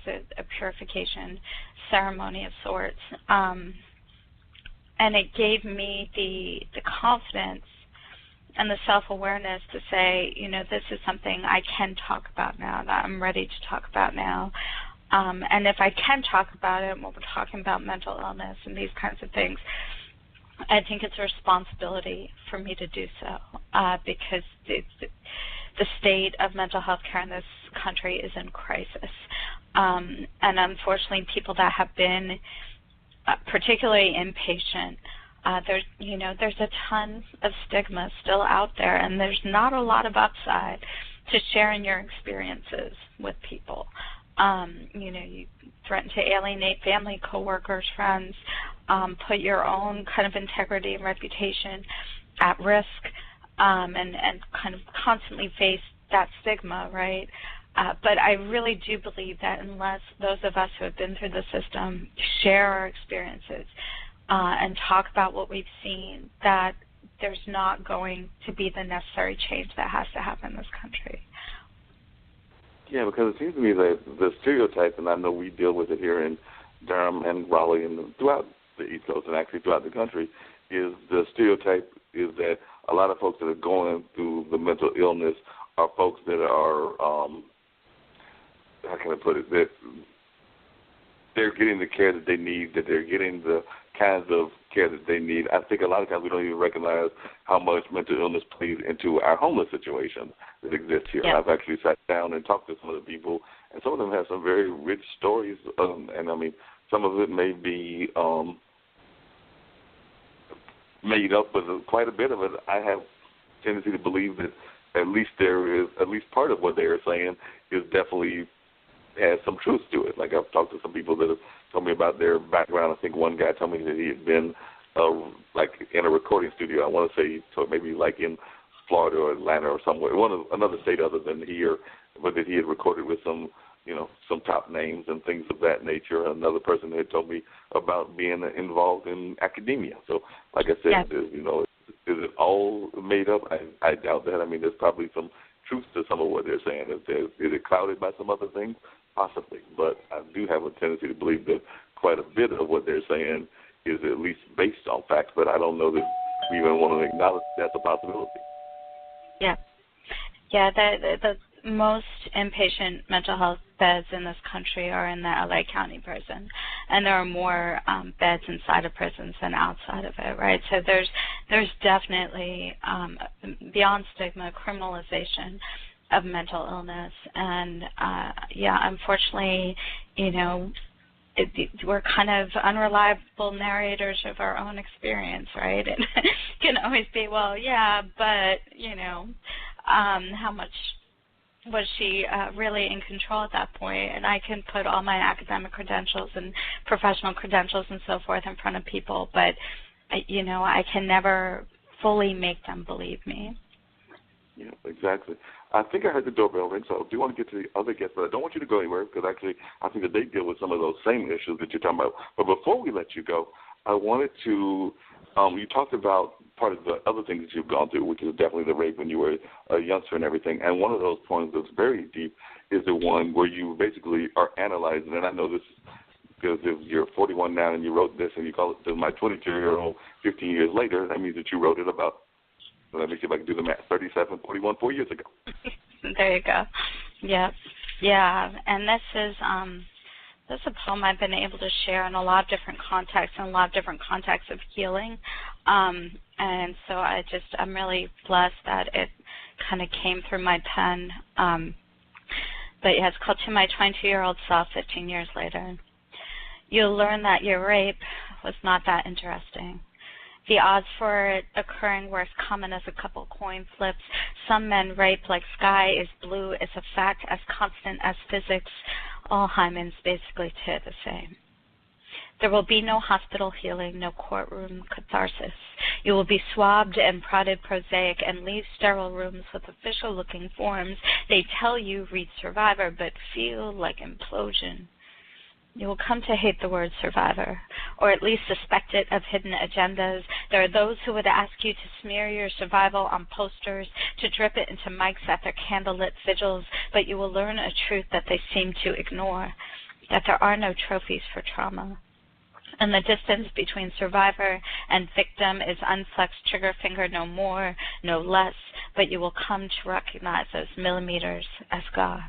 a purification ceremony of sorts. And it gave me the confidence and the self-awareness to say, this is something I can talk about now, that I'm ready to talk about now. And if I can talk about it, when we're talking about mental illness and these kinds of things, I think it's a responsibility for me to do so, because the state of mental health care in this country is in crisis. And unfortunately, people that have been particularly inpatient, there's a ton of stigma still out there, and there's not a lot of upside to sharing your experiences with people. You threaten to alienate family, coworkers, friends, put your own kind of integrity and reputation at risk, and kind of constantly face that stigma, right? But I really do believe that unless those of us who have been through the system share our experiences and talk about what we've seen, that there's not going to be the necessary change that has to happen in this country. Yeah, because it seems to me that the stereotype, and I know we deal with it here in Durham and Raleigh and throughout the East Coast and actually throughout the country, is the stereotype is that a lot of folks that are going through the mental illness are folks that are, how can I put it, that they're getting the care that they need, that they're getting the kinds of care that they need. I think a lot of times we don't even recognize how much mental illness plays into our homeless situation that exists here. Yeah. I've actually sat down and talked to some of the people, and some of them have some very rich stories, and I mean, some of it may be made up, but quite a bit of it, I have tendency to believe that at least part of what they are saying is definitely has some truth to it. Like I've talked to some people that have told me about their background. I think one guy told me that he had been like in a recording studio. I want to say he told maybe like in Florida or Atlanta or somewhere, another state other than here, but that he had recorded with some top names and things of that nature. Another person had told me about being involved in academia. So, like I said, yes. Is it all made up? I doubt that. I mean, there's probably some truth to some of what they're saying. Is it clouded by some other things? Possibly. But I do have a tendency to believe that quite a bit of what they're saying is at least based on facts, but I don't know that we even want to acknowledge that's a possibility. Yeah. Yeah, the most inpatient mental health beds in this country are in the LA County prison, and there are more beds inside of prisons than outside of it, right? So there's definitely, beyond stigma, criminalization of mental illness, and unfortunately, we're kind of unreliable narrators of our own experience, right? And it can always be, well, yeah, but, how much was she really in control at that point? And I can put all my academic credentials and professional credentials and so forth in front of people, but, I can never fully make them believe me. Yeah, exactly. I think I heard the doorbell ring, so I do want to get to the other guests, but I don't want you to go anywhere because actually I think that they deal with some of those same issues that you're talking about. But before we let you go, I wanted to, you talked about part of the other things that you've gone through, which is definitely the rape when you were a youngster and everything. And one of those points that's very deep is the one where you basically are analyzing, and I know this because if you're 41 now and you wrote this and you call it My 22-Year-Old 15 years later, that means that you wrote it about, let me see if I can do the math, 37, 41, 4 years ago. There you go. Yep. Yeah, and this is a poem I've been able to share in a lot of different contexts and a lot of different contexts of healing. And so I'm really blessed that it kind of came through my pen. But yeah, it's called To My 22-Year-Old Self 15 years later. You'll learn that your rape was not that interesting. The odds for it occurring were as common as a couple coin flips. Some men rape like sky is blue is a fact as constant as physics. All hymens basically to the same. There will be no hospital healing, no courtroom catharsis. You will be swabbed and prodded prosaic and leave sterile rooms with official-looking forms. They tell you read Survivor, but feel like implosion. You will come to hate the word survivor, or at least suspect it of hidden agendas. There are those who would ask you to smear your survival on posters, to drip it into mics at their candlelit vigils, but you will learn a truth that they seem to ignore. that there are no trophies for trauma. And the distance between survivor and victim is unflexed trigger finger, no more, no less, but you will come to recognize those millimeters as God.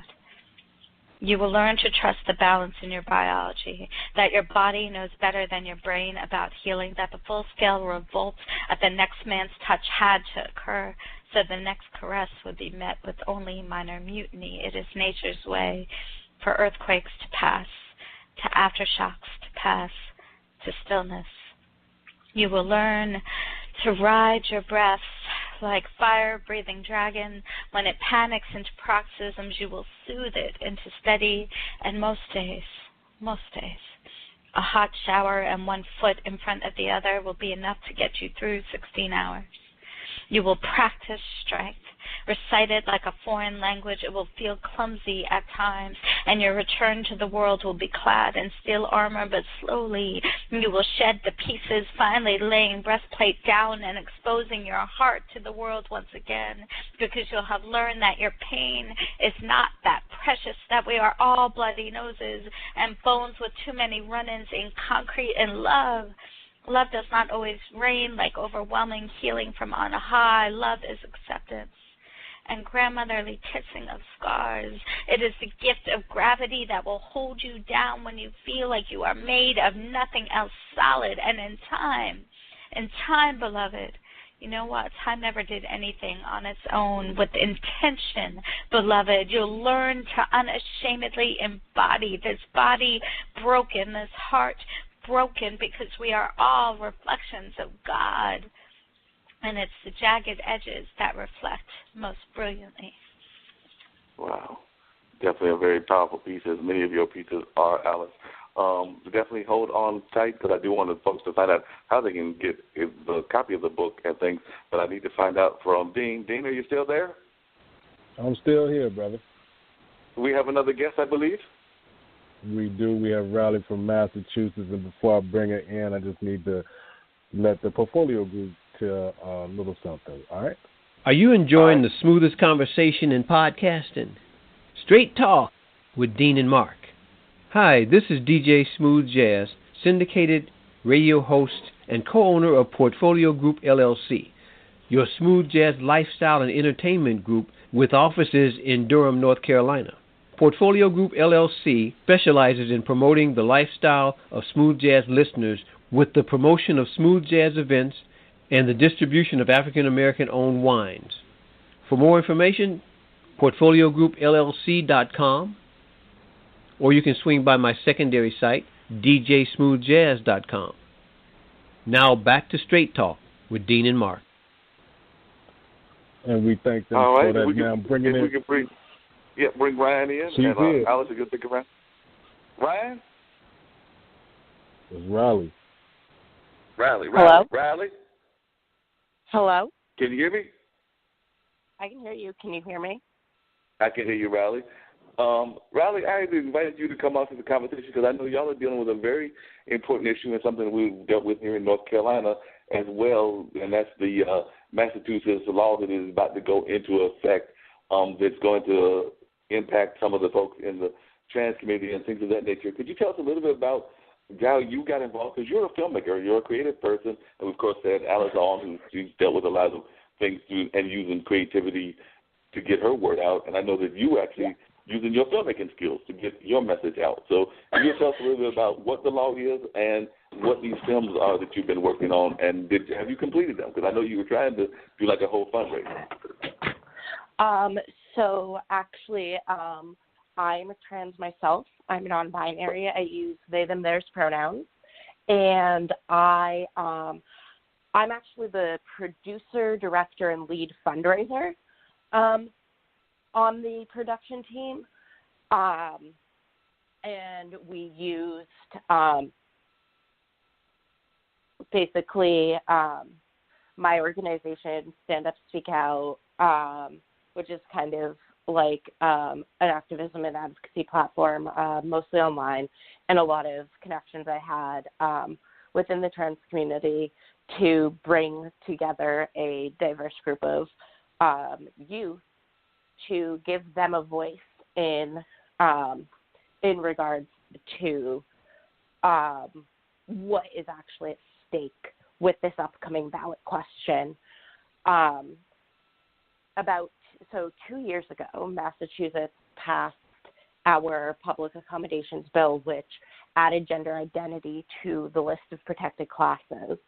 You will learn to trust the balance in your biology, that your body knows better than your brain about healing, that the full-scale revolt at the next man's touch had to occur, so the next caress would be met with only minor mutiny. It is nature's way for earthquakes to pass, to aftershocks to pass, to stillness. You will learn to ride your breaths like fire-breathing dragon. When it panics into paroxysms, you will soothe it into steady, and most days, a hot shower and 1 foot in front of the other will be enough to get you through 16 hours. You will practice strength. Recite it like a foreign language. It will feel clumsy at times, and your return to the world will be clad in steel armor, but slowly you will shed the pieces, finally laying breastplate down and exposing your heart to the world once again, because you'll have learned that your pain is not that precious, that we are all bloody noses and bones with too many run-ins in concrete and love. Love does not always reign like overwhelming healing from on high. Love is acceptance and grandmotherly kissing of scars. It is the gift of gravity that will hold you down when you feel like you are made of nothing else solid. And in time, beloved, you know what? Time never did anything on its own with intention, beloved. You'll learn to unashamedly embody this body broken, this heart broken, because we are all reflections of God. And it's the jagged edges that reflect most brilliantly. Wow. Definitely a very powerful piece, as many of your pieces are, Alice. Definitely hold on tight, because I do want the folks to find out how they can get the copy of the book and things, but I need to find out from Dean. Dean, are you still there? I'm still here, brother. We have another guest, I believe. We do. We have Riley from Massachusetts, and before I bring her in, I just need to let the portfolio group tell a little something, all right? Are you enjoying the smoothest conversation in podcasting? Straight Talk with Dean and Mark. Hi, this is DJ Smooth Jazz, syndicated radio host and co-owner of Portfolio Group LLC, your smooth jazz lifestyle and entertainment group with offices in Durham, North Carolina. Portfolio Group LLC specializes in promoting the lifestyle of smooth jazz listeners with the promotion of smooth jazz events and the distribution of African American-owned wines. For more information, portfoliogroupllc.com, or you can swing by my secondary site, djsmoothjazz.com. Now back to Straight Talk with Dean and Mark. And we thank them all right, for that. we now can, bringing in. We can bring Ryan in. She's and here. Alice, you can think around. Ryan? It's Riley. Hello? Riley? Hello? Can you hear me? I can hear you. Can you hear me? I can hear you, Riley. Riley, I had invited you to come out to the conversation because I know y'all are dealing with a very important issue and something we've dealt with here in North Carolina as well, and that's the Massachusetts law that is about to go into effect that's going to impact some of the folks in the trans community and things of that nature. Could you tell us a little bit about how you got involved? Because you're a filmmaker, you're a creative person, and we, of course, had Alice on, who's dealt with a lot of things and using creativity to get her word out, and I know that you actually using your filmmaking skills to get your message out. So can you tell us a little bit about what the law is and what these films are that you've been working on, and have you completed them? Because I know you were trying to do like a whole fundraiser. So actually, I'm a trans myself. I'm non-binary. I use they, them, theirs pronouns. And I'm actually the producer, director, and lead fundraiser on the production team. And we used basically my organization, Stand Up, Speak Out, which is kind of like an activism and advocacy platform, mostly online, and a lot of connections I had within the trans community to bring together a diverse group of youth to give them a voice in regards to what is actually at stake with this upcoming ballot question. 2 years ago, Massachusetts passed our public accommodations bill, which added gender identity to the list of protected classes.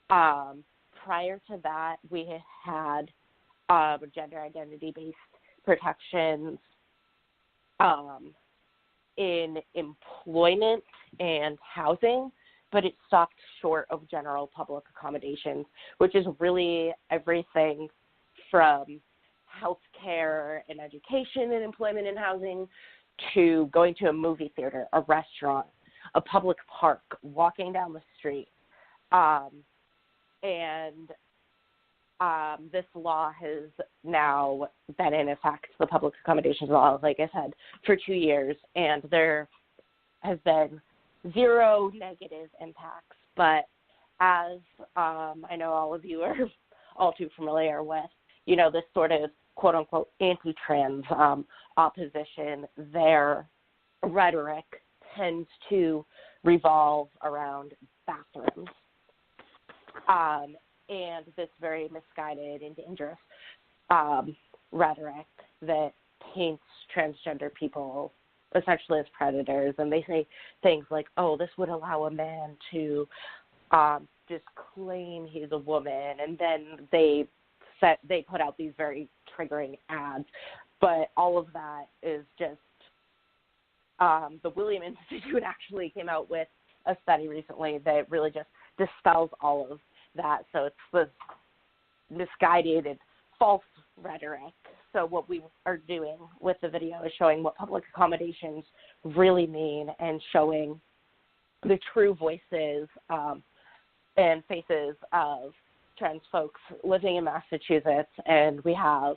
Prior to that, we had gender identity-based protections in employment and housing, but it stopped short of general public accommodations, which is really everything from healthcare and education and employment and housing to going to a movie theater, a restaurant, a public park, walking down the street. This law has now been in effect, the public accommodations law, like I said, for 2 years, and there has been zero negative impacts. But as I know all of you are all too familiar with, this sort of quote-unquote anti-trans opposition, their rhetoric tends to revolve around bathrooms. And this very misguided and dangerous rhetoric that paints transgender people essentially as predators. And they say things like, oh, this would allow a man to just claim he's a woman. And then they put out these very triggering ads. But all of that is just the William Institute actually came out with a study recently that really just dispels all of that. So it's this misguided and false rhetoric. So what we are doing with the video is showing what public accommodations really mean and showing the true voices and faces of trans folks living in Massachusetts. And we have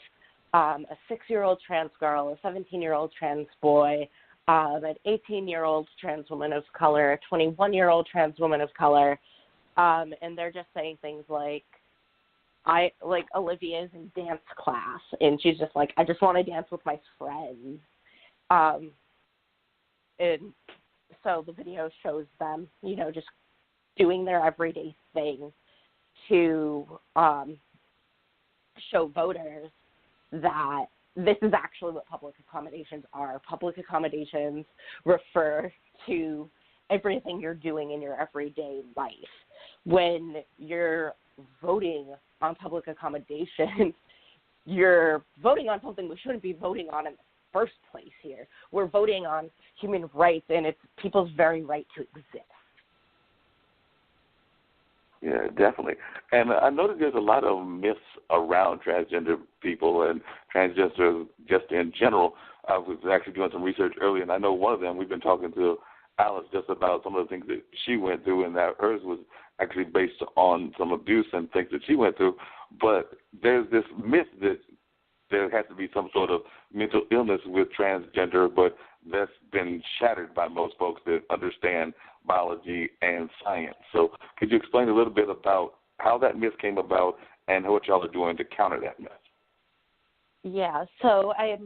a 6-year-old trans girl, a 17-year-old trans boy, an 18-year-old trans woman of color, a 21-year-old trans woman of color, and they're just saying things like, Olivia's in dance class, and she's just like, I just want to dance with my friends. And so the video shows them, just doing their everyday thing to show voters that this is actually what public accommodations are. Public accommodations refer to everything you're doing in your everyday life. When you're voting on public accommodations, you're voting on something we shouldn't be voting on in the first place here. We're voting on human rights, and it's people's very right to exist. Yeah, definitely. And I know that there's a lot of myths around transgender people and transgender just in general. I was actually doing some research earlier, and I know one of them, we've been talking to Alice just about some of the things that she went through, and that hers was actually based on some abuse and things that she went through. But there's this myth that there has to be some sort of mental illness with transgender, but that's been shattered by most folks that understand biology and science. So could you explain a little bit about how that myth came about and what y'all are doing to counter that myth? Yeah, so I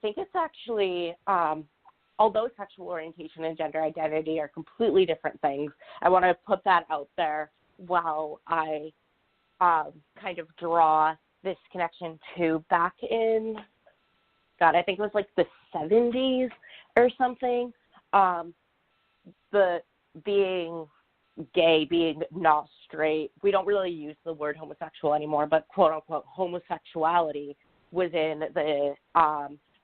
think it's actually, although sexual orientation and gender identity are completely different things, I want to put that out there while I kind of draw this connection to back in, I think it was like the 70s or something, the being gay, being not straight, we don't really use the word homosexual anymore, but quote-unquote homosexuality was in the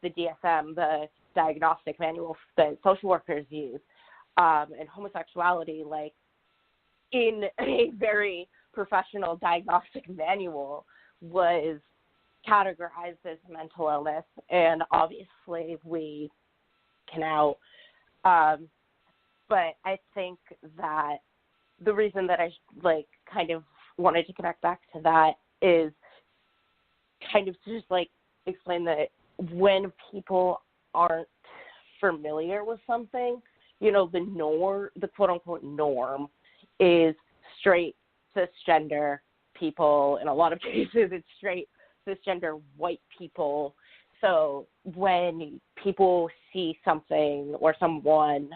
DSM, the diagnostic manual that social workers use, and homosexuality, like in a very professional diagnostic manual, was categorized as mental illness, and obviously we can out. But I think that the reason that I kind of wanted to connect back to that is kind of to just explain that when people aren't familiar with something, the quote unquote norm is straight cisgender people. In a lot of cases, it's straight cisgender white people So when people see something or someone